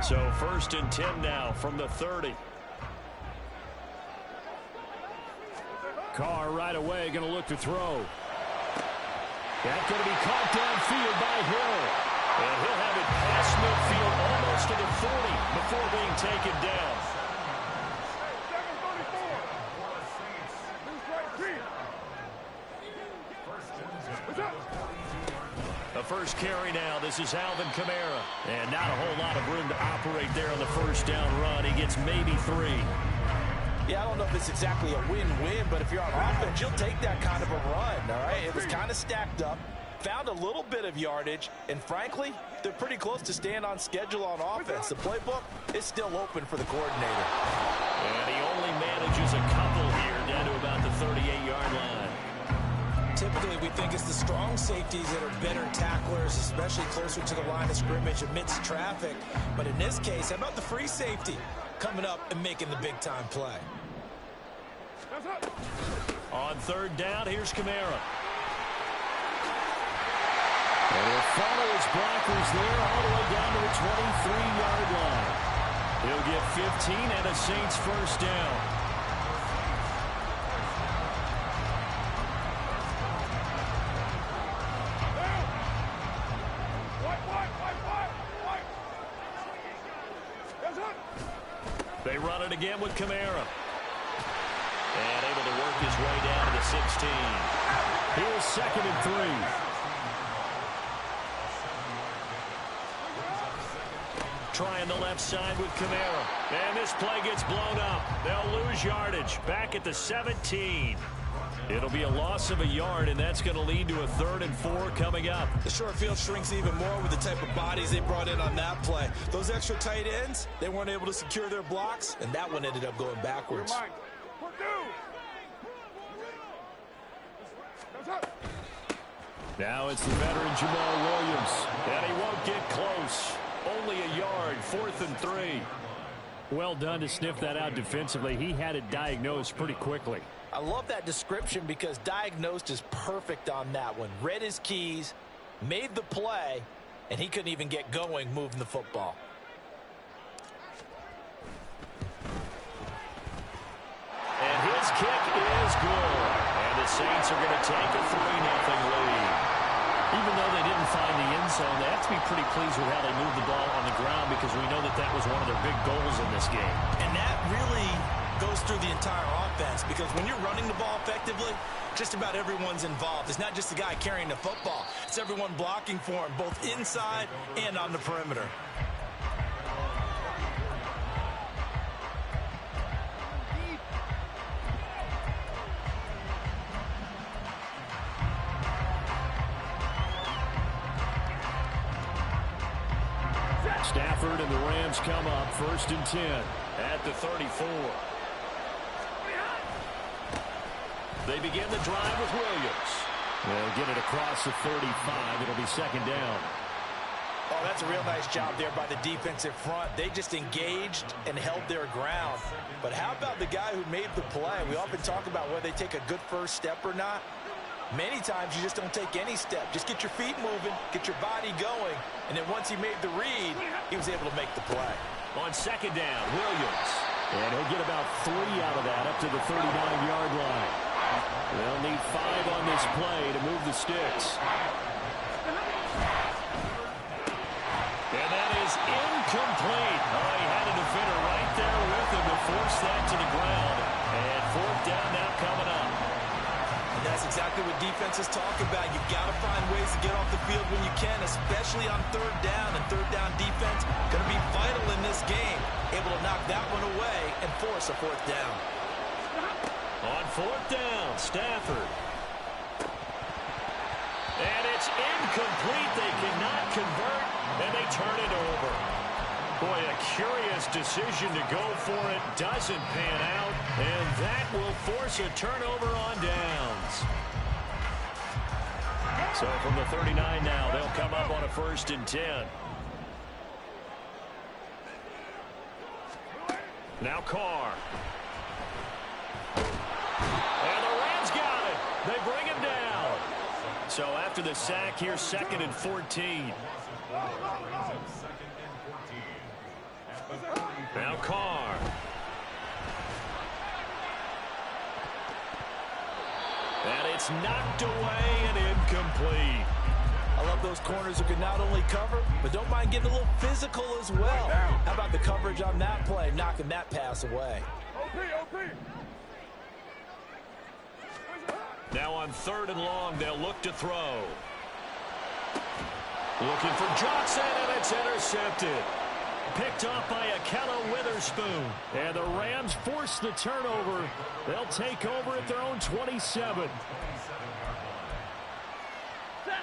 So 1st and 10 now from the 30. Carr right away going to look to throw. That's going to be caught downfield by Hill. And he'll have it past midfield almost to the 40 before being taken down. The first carry now. This is Alvin Kamara. And not a whole lot of room to operate there on the first down run. He gets maybe 3. Yeah, I don't know if it's exactly a win-win, but if you're on offense, you'll take that kind of a run, all right? It was kind of stacked up, found a little bit of yardage, and frankly, they're pretty close to staying on schedule on offense. The playbook is still open for the coordinator. And he only manages a couple here down to about the 38-yard line. Typically, we think it's the strong safeties that are better tacklers, especially closer to the line of scrimmage amidst traffic. But in this case, how about the free safety coming up and making the big-time play? On 3rd down, here's Kamara. And he'll follow his blockers there all the way down to the 23-yard line. He'll get 15 and a Saints first down. They run it again with Kamara. And able to work his way down to the 16. Here's 2nd and 3. Trying the left side with Kamara. And this play gets blown up. They'll lose yardage. Back at the 17. It'll be a loss of a yard, and that's going to lead to a 3rd and 4 coming up. The short field shrinks even more with the type of bodies they brought in on that play. Those extra tight ends, they weren't able to secure their blocks, and that one ended up going backwards. Now it's the veteran Jamal Williams, and he won't get close. Only a yard, 4th and 3. Well done to sniff that out defensively. He had it diagnosed pretty quickly. I love that description because diagnosed is perfect on that one. Read his keys, made the play, and he couldn't even get going moving the football. And his kick is good. And the Saints are going to take a 3-0 lead. Even though they didn't find the end zone, they have to be pretty pleased with how they moved the ball on the ground because we know that that was one of their big goals in this game. And that really goes through the entire offense because when you're running the ball effectively, just about everyone's involved. It's not just the guy carrying the football. It's everyone blocking for him, both inside and on the perimeter. Stafford and the Rams come up 1st and 10 at the 34. They begin the drive with Williams. They'll get it across the 35. It'll be 2nd down. Oh, that's a real nice job there by the defensive front. They just engaged and held their ground. But how about the guy who made the play? We often talk about whether they take a good first step or not. Many times you just don't take any step. Just get your feet moving, get your body going, and then once he made the read, he was able to make the play. On 2nd down, Williams. And he'll get about 3 out of that up to the 39-yard line. They'll need 5 on this play to move the sticks. And that is incomplete. Oh, he had a defender right there with him to force that to the ground. And 4th down now coming up. And that's exactly what defenses talk about. You've got to find ways to get off the field when you can, especially on 3rd down. And 3rd down defense going to be vital in this game. Able to knock that one away and force a 4th down. On 4th down, Stafford. And it's incomplete. They cannot convert, and they turn it over. Boy, a curious decision to go for it. Doesn't pan out, and that will force a turnover on downs. So from the 39 now, they'll come up on a 1st and 10. Now Carr. And the Rams got it. They bring him down. So after the sack, here's 2nd and 14. Now Carr. And it's knocked away and incomplete. I love those corners who can not only cover, but don't mind getting a little physical as well. How about the coverage on that play, knocking that pass away? Now on 3rd and long, they'll look to throw. Looking for Johnson, and it's intercepted. Picked off by Akello Witherspoon. And the Rams force the turnover. They'll take over at their own 27.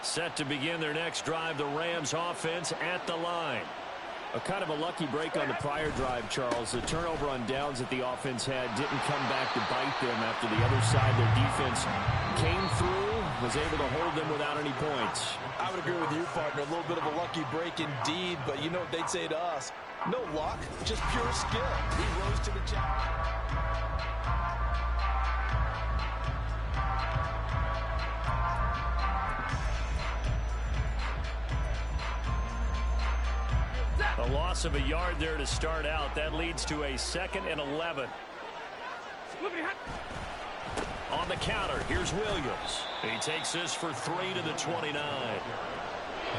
Set to begin their next drive, the Rams offense at the line. A kind of a lucky break on the prior drive, Charles. The turnover on downs that the offense had didn't come back to bite them after the other side. Their defense came through, was able to hold them without any points. I would agree with you, partner. A little bit of a lucky break indeed, but you know what they'd say to us? No luck, just pure skill. He rose to the challenge. A loss of a yard there to start out. That leads to a 2nd and 11. On the counter, here's Williams. He takes this for 3 to the 29.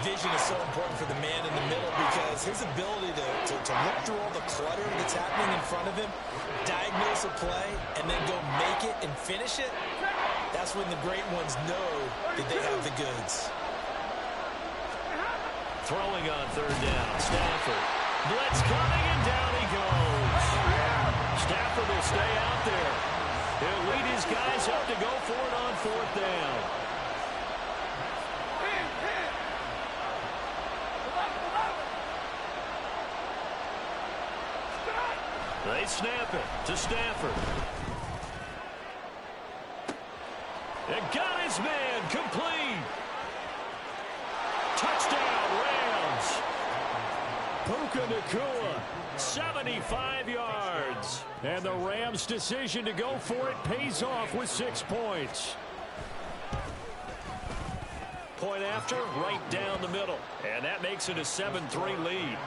Vision is so important for the man in the middle because his ability to look through all the clutter that's happening in front of him, diagnose a play, and then go make it and finish it, that's when the great ones know that they have the goods. Throwing on 3rd down, Stafford. Blitz coming, and down he goes. Stafford will stay out there. He'll lead his guys up to go for it on 4th down. They snap it to Stafford. And got his man complete. Touchdown, Rams. Puka Nacua, 75 yards. And the Rams' decision to go for it pays off with 6 points. Point after, right down the middle. And that makes it a 7-3 lead.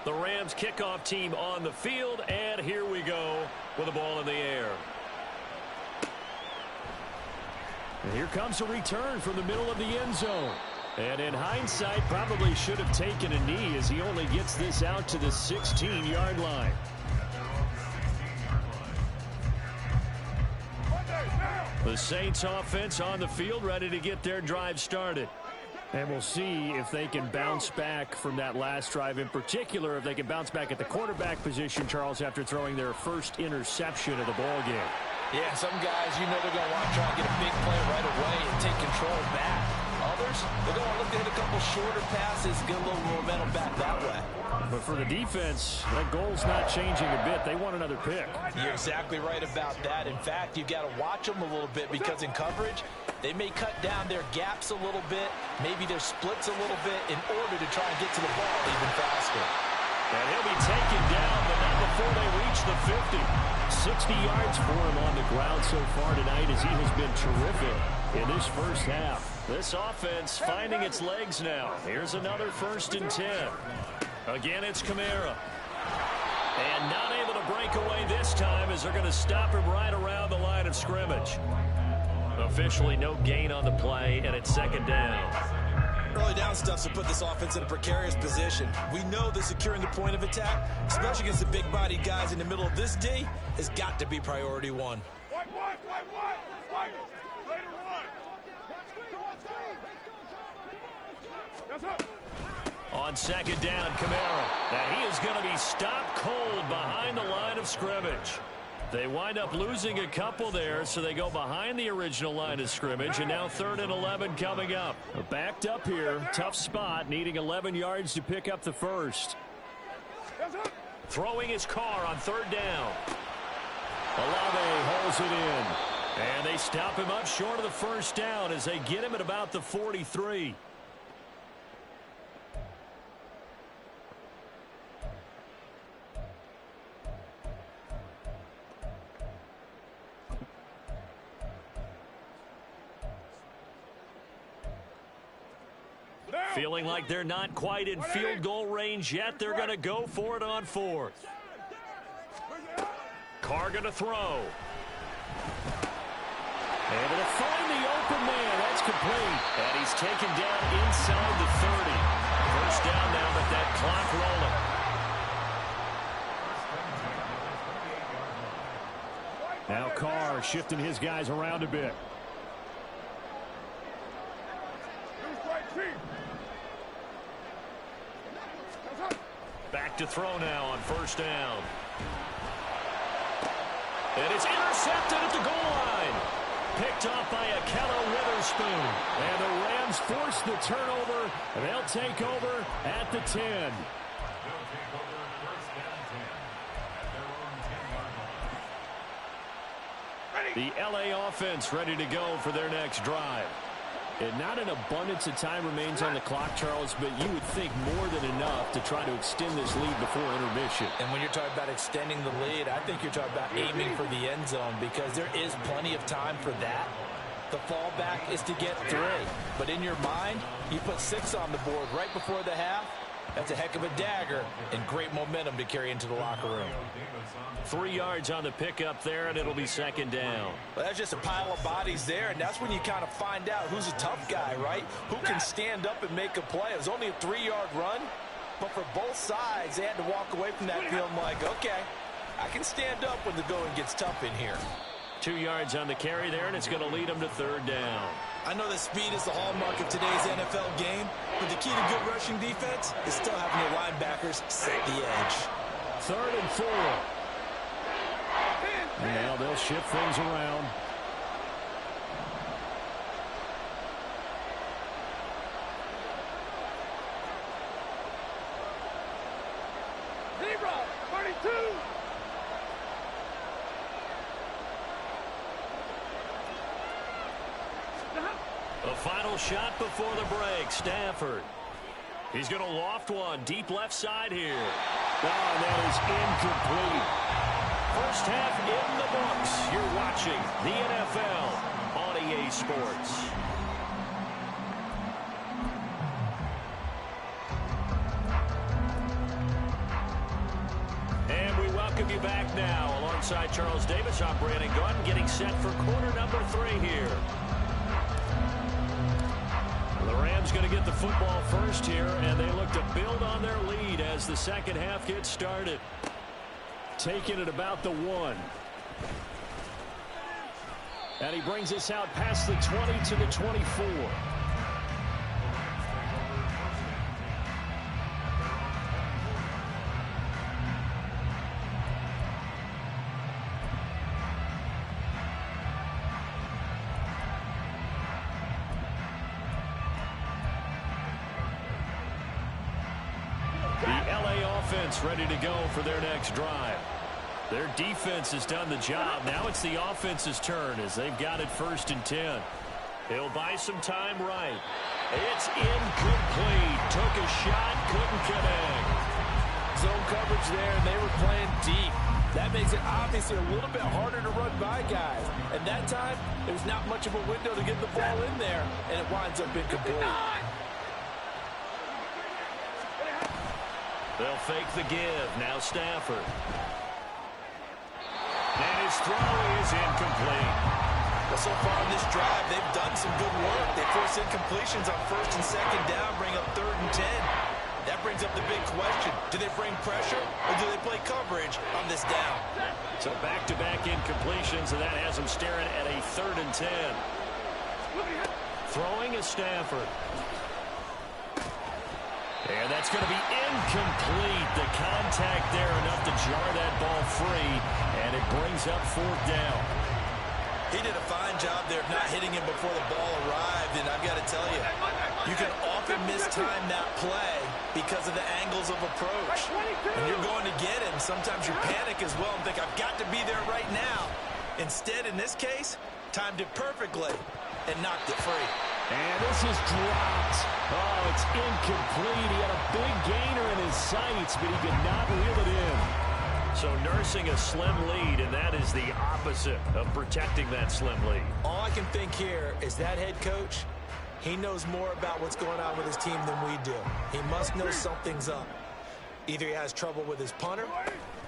The Rams kickoff team on the field, and here we go with the ball in the air. And here comes a return from the middle of the end zone. And in hindsight, probably should have taken a knee as he only gets this out to the 16-yard line. The Saints offense on the field, ready to get their drive started. And we'll see if they can bounce back from that last drive. In particular, if they can bounce back at the quarterback position, Charles, after throwing their first interception of the ball game. Yeah, some guys, you know they're going to want to try and get a big play right away and take control back. Others, they're going to look to hit a couple shorter passes, get a little momentum back that way. But for the defense, that goal's not changing a bit. They want another pick. You're exactly right about that. In fact, you've got to watch them a little bit because in coverage, they may cut down their gaps a little bit, maybe their splits a little bit in order to try and get to the ball even faster. And he'll be taken down, but not before they reach the 50. 60 yards for him on the ground so far tonight as he has been terrific in this first half. This offense finding its legs now. Here's another 1st and 10. Again, it's Kamara. And not able to break away this time as they're going to stop him right around the line of scrimmage. Officially no gain on the play, and it's 2nd down. Early down stuff to put this offense in a precarious position. We know that securing the point of attack, especially against the big-bodied guys in the middle of this D, has got to be priority 1. On 2nd down, Kamara. Now he is going to be stopped cold behind the line of scrimmage. They wind up losing a couple there, so they go behind the original line of scrimmage, and now 3rd and 11 coming up. Backed up here, tough spot, needing 11 yards to pick up the first. Throwing his car on 3rd down. Olave holds it in, and they stop him up short of the 1st down as they get him at about the 43. Feeling like they're not quite in field goal range yet. They're going to go for it on fourth. Carr going to throw. Able to find the open man. That's complete. And he's taken down inside the 30. First down now, but that clock rolling. Now Carr shifting his guys around a bit. Back to throw now on first down. And it's intercepted at the goal line. Picked off by Akello Witherspoon. And the Rams force the turnover. And they'll take over at the 10. The LA offense ready to go for their next drive. And not an abundance of time remains on the clock, Charles, but you would think more than enough to try to extend this lead before intermission. And when you're talking about extending the lead, I think you're talking about aiming for the end zone because there is plenty of time for that. The fallback is to get 3. But in your mind, you put 6 on the board right before the half. That's a heck of a dagger and great momentum to carry into the locker room. 3 yards on the pickup there, and it'll be second down. Well, that's just a pile of bodies there, and that's when you kind of find out who's a tough guy, right? Who can stand up and make a play. It was only a 3-yard run, but for both sides, they had to walk away from that feeling like, okay, I can stand up when the going gets tough in here. 2 yards on the carry there, and it's going to lead them to third down. I know that speed is the hallmark of today's NFL game, but the key to good rushing defense is still having your linebackers set the edge. 3rd and 4. And now they'll shift things around. The final shot before the break. Stafford. He's going to loft one deep left side here. Oh, that is incomplete. First half in the books. You're watching the NFL on EA Sports. And we welcome you back now. Alongside Charles Davis, I'm Brandon Gunn, getting set for quarter number 3 here. The Rams going to get the football first here, and they look to build on their lead as the second half gets started. Taking it about the 1. And he brings us out past the 20 to the 24. Ready to go for their next drive. Their defense has done the job. Now it's the offense's turn as they've got it 1st and 10. He'll buy some time right. It's incomplete. Took a shot, couldn't connect. Zone coverage there, and they were playing deep. That makes it obviously a little bit harder to run by guys. And that time, there's not much of a window to get the ball in there, and it winds up incomplete. They'll fake the give. Now Stafford. And his throw is incomplete. Well, so far in this drive, they've done some good work. They force incompletions on 1st and 2nd down, bring up 3rd and 10. That brings up the big question. Do they bring pressure, or do they play coverage on this down? So back-to-back incompletions, and that has them staring at a 3rd and 10. Throwing is Stafford. And that's going to be incomplete. The contact there enough to jar that ball free, and it brings up 4th down. He did a fine job there of not hitting him before the ball arrived, and I've got to tell you, you can often mistime that play because of the angles of approach. And you're going to get it, and sometimes you panic as well and think, I've got to be there right now. Instead, in this case, timed it perfectly and knocked it free. And this is dropped. Oh, it's incomplete. He had a big gainer in his sights, but he could not reel it in. So nursing a slim lead, and that is the opposite of protecting that slim lead. All I can think here is that head coach, He knows more about what's going on with his team than we do. He must know something's up. Either he has trouble with his punter,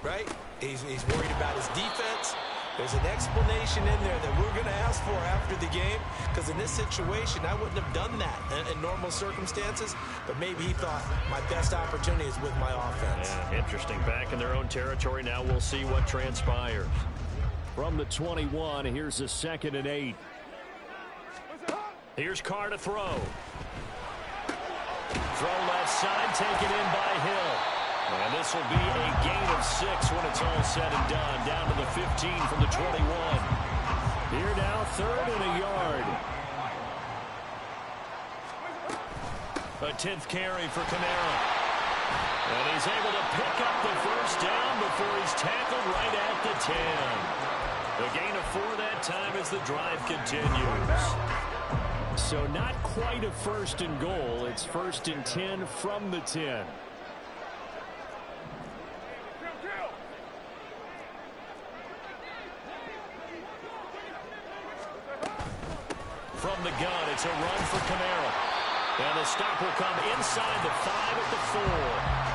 right? He's worried about his defense. There's an explanation in there that we're going to ask for after the game, because in this situation, I wouldn't have done that in normal circumstances, but maybe he thought my best opportunity is with my offense. Yeah, interesting. Back in their own territory now. We'll see what transpires. From the 21, here's a 2nd and 8. Here's Carr to throw. Throw left side, taken in by Hill. And this will be a gain of 6 when it's all said and done. Down to the 15 from the 21. Here now, 3rd and a yard. A 10th carry for Camara. And he's able to pick up the first down before he's tackled right at the 10. The gain of 4 that time as the drive continues. So not quite a 1st and goal. It's 1st and 10 from the 10. From the gun, it's a run for Camara. And the stop will come inside the 5 at the 4.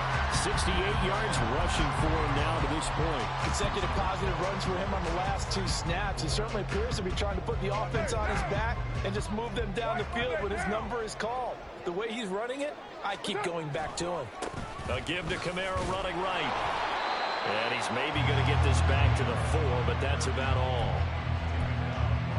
68 yards rushing for him now to this point. Consecutive positive runs for him on the last 2 snaps. He certainly appears to be trying to put the offense on his back and just move them down the field when his number is called. The way he's running it, I keep going back to him. A give to Camara running right. And he's maybe going to get this back to the 4, but that's about all.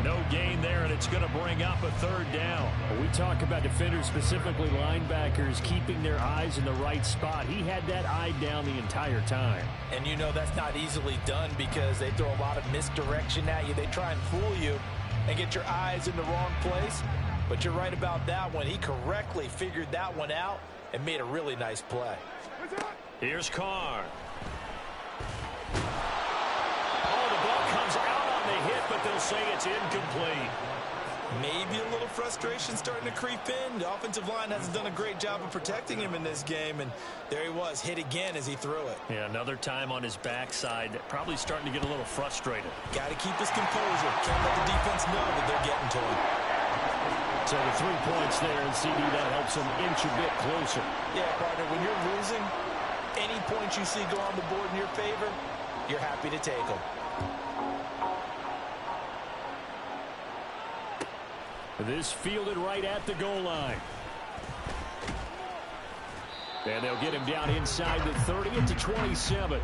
No gain there, and it's going to bring up a 3rd down. We talk about defenders, specifically linebackers, keeping their eyes in the right spot. He had that eye down the entire time. And you know that's not easily done because they throw a lot of misdirection at you. They try and fool you and get your eyes in the wrong place. But you're right about that one. He correctly figured that one out and made a really nice play. Here's Carr. Oh, the ball comes out on the hit, but they'll say it's incomplete. Maybe a little frustration starting to creep in. The offensive line hasn't done a great job of protecting him in this game, and there he was, hit again as he threw it. Yeah, another time on his backside, probably starting to get a little frustrated. Got to keep his composure. Can't let the defense know that they're getting to him. So the 3 points there, and CD, that helps him inch a bit closer. Yeah, partner, when you're losing, any points you see go on the board in your favor, you're happy to take them. This fielded right at the goal line. And they'll get him down inside the 30 at the 27.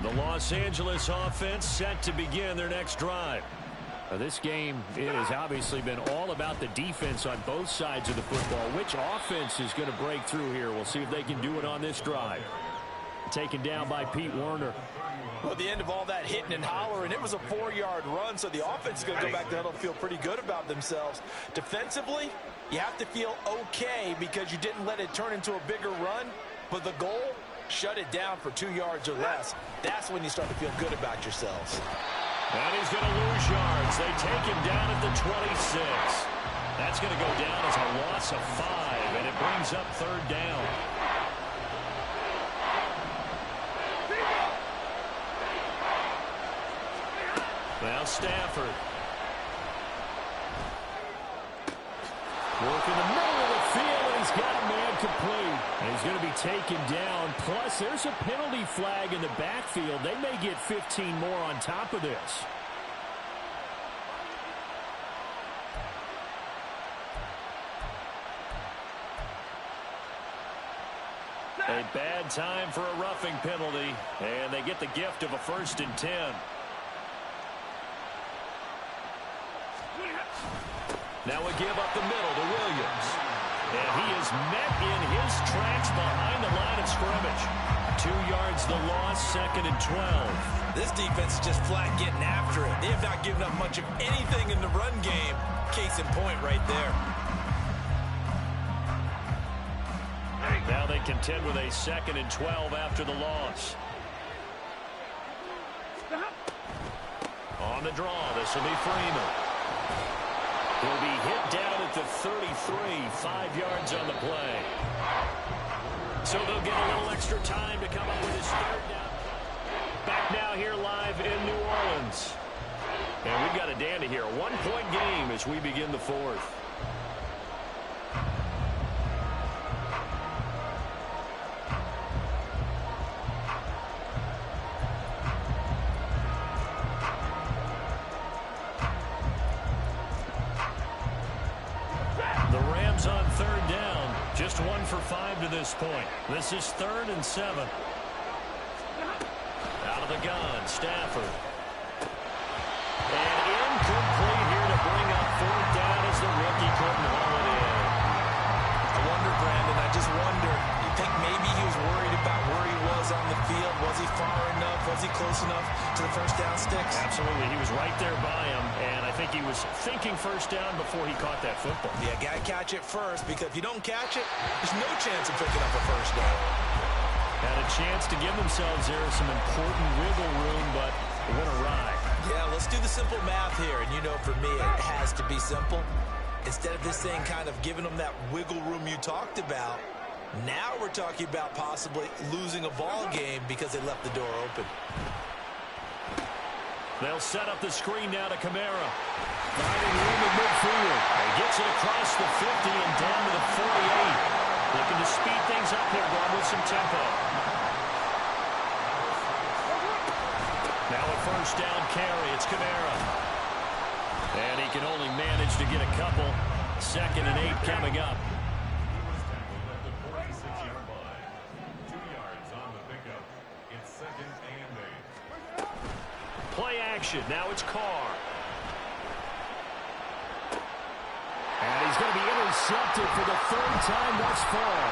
The Los Angeles offense set to begin their next drive. This game, it has obviously been all about the defense on both sides of the football. Which offense is going to break through here? We'll see if they can do it on this drive. Taken down by Pete Werner. Well, the end of all that hitting and hollering, it was a 4-yard run, so the offense is going to go back to huddle and feel pretty good about themselves. Defensively, you have to feel okay because you didn't let it turn into a bigger run, but the goal, shut it down for 2 yards or less. That's when you start to feel good about yourselves. And he's going to lose yards. They take him down at the 26. That's going to go down as a loss of 5, and it brings up 3rd down. Now Stafford. Work in the middle of the field, and he's got a man complete. And he's going to be taken down. Plus, there's a penalty flag in the backfield. They may get 15 more on top of this. A bad time for a roughing penalty, and they get the gift of a 1st and 10. Now a give up the middle to Williams. And he is met in his tracks behind the line of scrimmage. 2 yards the loss, 2nd and 12. This defense is just flat getting after it. They have not given up much of anything in the run game. Case in point right there. Now they contend with a 2nd and 12 after the loss. On the draw, this will be Freeman. He'll be hit down at the 33, 5 yards on the play. So they'll get a little extra time to come up with his third down. Back now here live in New Orleans. And we've got a dandy here. A one-point game as we begin the fourth. The Rams on third down. Just 1 for 5 to this point. This is 3rd and 7. Out of the gun, Stafford. And incomplete here to bring up 4th down as the rookie couldn't haul it in. I wonder, Brandon, I just wonder, you think maybe he was worried about where he was on the field? Was he far enough? Was he close enough to the first down sticks? Absolutely. He was right there by him, and I think he was thinking first down before he caught that football. Yeah, got to catch it first, because if you don't catch it, there's no chance of picking up a first down. Had a chance to give themselves there some important wiggle room, but what a ride. Yeah, let's do the simple math here. And you know, for me, it has to be simple. Instead of this thing kind of giving them that wiggle room you talked about, now we're talking about possibly losing a ball game because they left the door open. They'll set up the screen now to Kamara. Finding room in midfield. He gets it across the 50 and down to the 48. Looking to speed things up here, going with some tempo. Now a first down carry. It's Kamara. And he can only manage to get a couple. 2nd and 8 coming up. Play action. Now it's Carr. And he's going to be intercepted for the 3rd time thus far.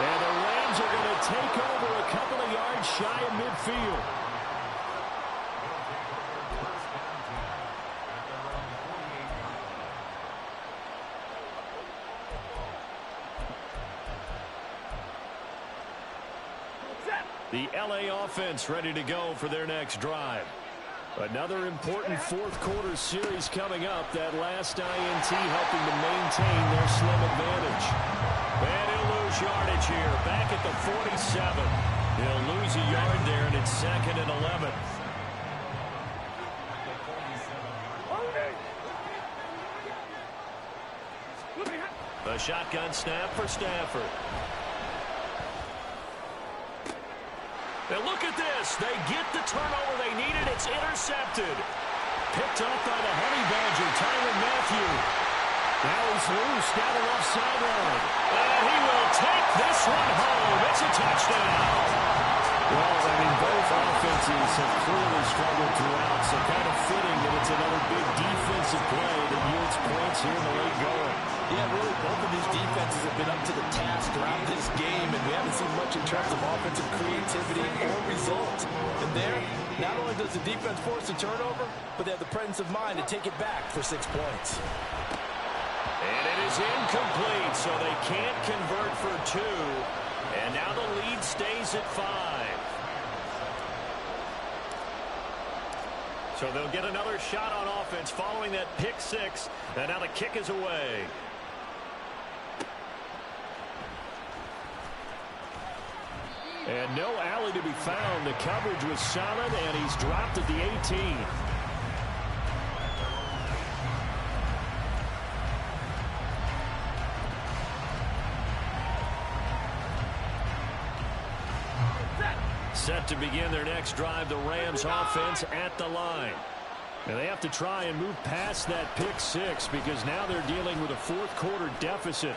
And the Rams are going to take over a couple of yards shy of midfield. The LA offense ready to go for their next drive. Another important 4th quarter series coming up. That last INT helping to maintain their slim advantage. And he'll lose yardage here. Back at the 47. He'll lose a yard there, and it's 2nd and 11. A shotgun snap for Stafford. And look at this. They get the turnover they needed. It's intercepted. Picked up by the Honey Badger, Tyrann Mathieu. Now he's loose down the left sideline. And he will take this one home. It's a touchdown. Well, I mean, both offenses have clearly struggled throughout, so kind of fitting that it's another big defensive play that yields points here in the late going. Yeah, really, both of these defenses have been up to the task throughout this game, and we haven't seen much in terms of offensive creativity or results. And there, not only does the defense force a turnover, but they have the presence of mind to take it back for 6 points. And it is incomplete, so they can't convert for 2. And now the lead stays at 5. So they'll get another shot on offense following that pick 6. And now the kick is away. And no alley to be found. The coverage was solid, and he's dropped at the 18. Set to begin their next drive, the Rams offense at the line. And they have to try and move past that pick 6 because now they're dealing with a 4th quarter deficit.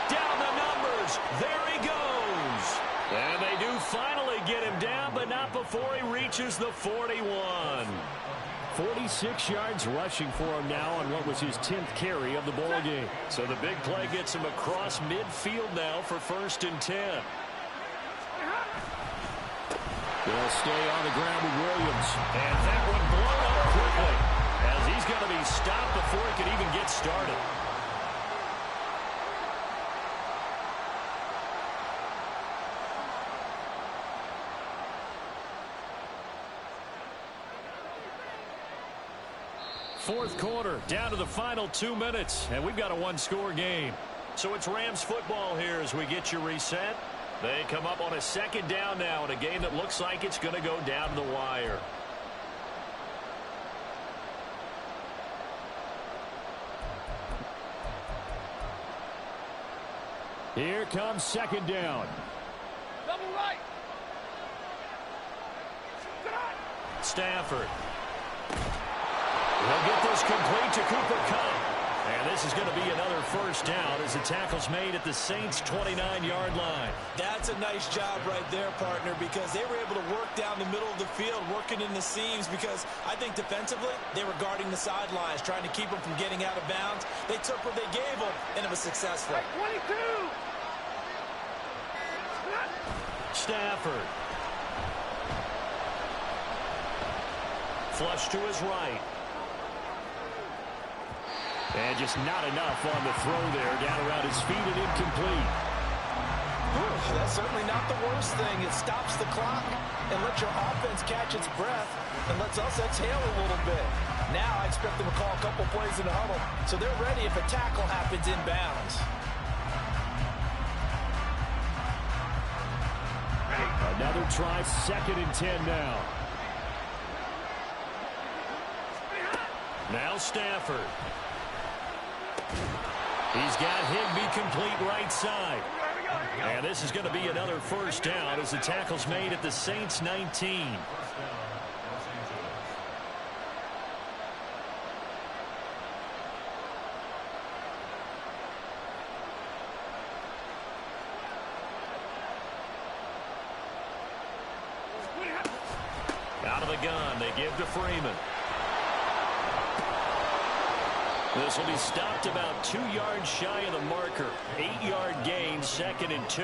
Down the numbers. There he goes. And they do finally get him down, but not before he reaches the 41. 46 yards rushing for him now on what was his 10th carry of the ball game. So the big play gets him across midfield now for 1st and 10. They'll stay on the ground with Williams. And that one blown up quickly as he's going to be stopped before he can even get started. fourth quarter, down to the final 2 minutes, and we've got a one-score game. So it's Rams football here as we get you reset. They come up on a second down now in a game that looks like it's going to go down to the wire. Here comes second down. Double right. Stafford. He'll get this complete to Cooper Kupp. And this is going to be another first down as the tackle's made at the Saints' 29-yard line. That's a nice job right there, partner, because they were able to work down the middle of the field, working in the seams, because I think defensively they were guarding the sidelines, trying to keep them from getting out of bounds. They took what they gave them, and it was successful. 22. Stafford. Flush to his right. And just not enough on the throw there, down around his feet and incomplete. That's certainly not the worst thing. It stops the clock and lets your offense catch its breath and lets us exhale a little bit. Now I expect them to call a couple plays in the huddle, so they're ready if a tackle happens inbounds. Another try, 2nd and 10 now. Now Stafford. He's got Higbee complete right side. And this is going to be another first down as the tackle's made at the Saints' 19. Out of the gun, they give to Freeman. This will be stopped about 2 yards shy of the marker. 8-yard gain, 2nd and 2.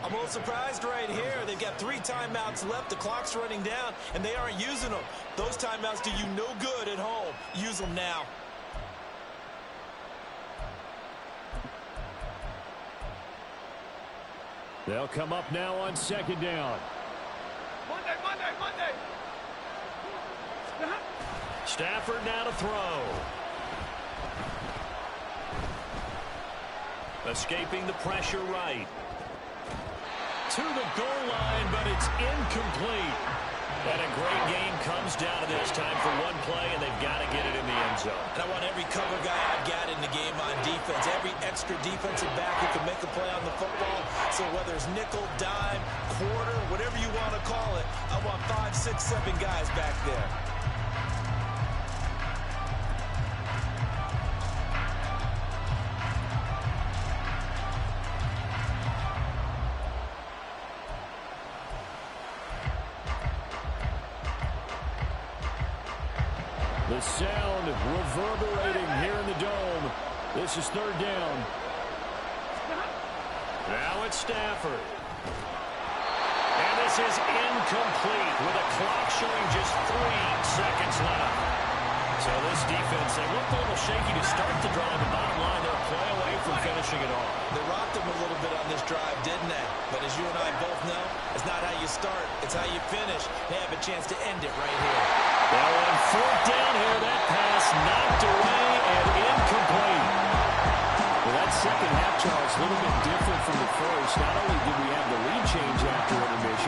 I'm a little surprised right here. They've got 3 timeouts left. The clock's running down, and they aren't using them. Those timeouts do you no good at home. Use them now. They'll come up now on 2nd down. Monday. Stafford now to throw. Escaping the pressure right. To the goal line, but it's incomplete. And a great game comes down to this time for one play, and they've got to get it in the end zone. And I want every cover guy I've got in the game on defense, every extra defensive back who can make a play on the football. So whether it's nickel, dime, quarter, whatever you want to call it, I want 5, 6, 7 guys back there. The sound reverberating here in the dome. This is 3rd down. Now it's Stafford. And this is incomplete with a clock showing just 3 seconds left. So this defense, they looked a little shaky to start the drive, but bottom line, they're a play away from finishing it off. They rocked them a little bit on this drive, didn't they? But as you and I both know, it's not how you start, it's how you finish. They have a chance to end it right here. Well, on 4th down here, that pass knocked away and incomplete. Well, that second half, Charles, a little bit different from the first. Not only did we have the lead change after intermission,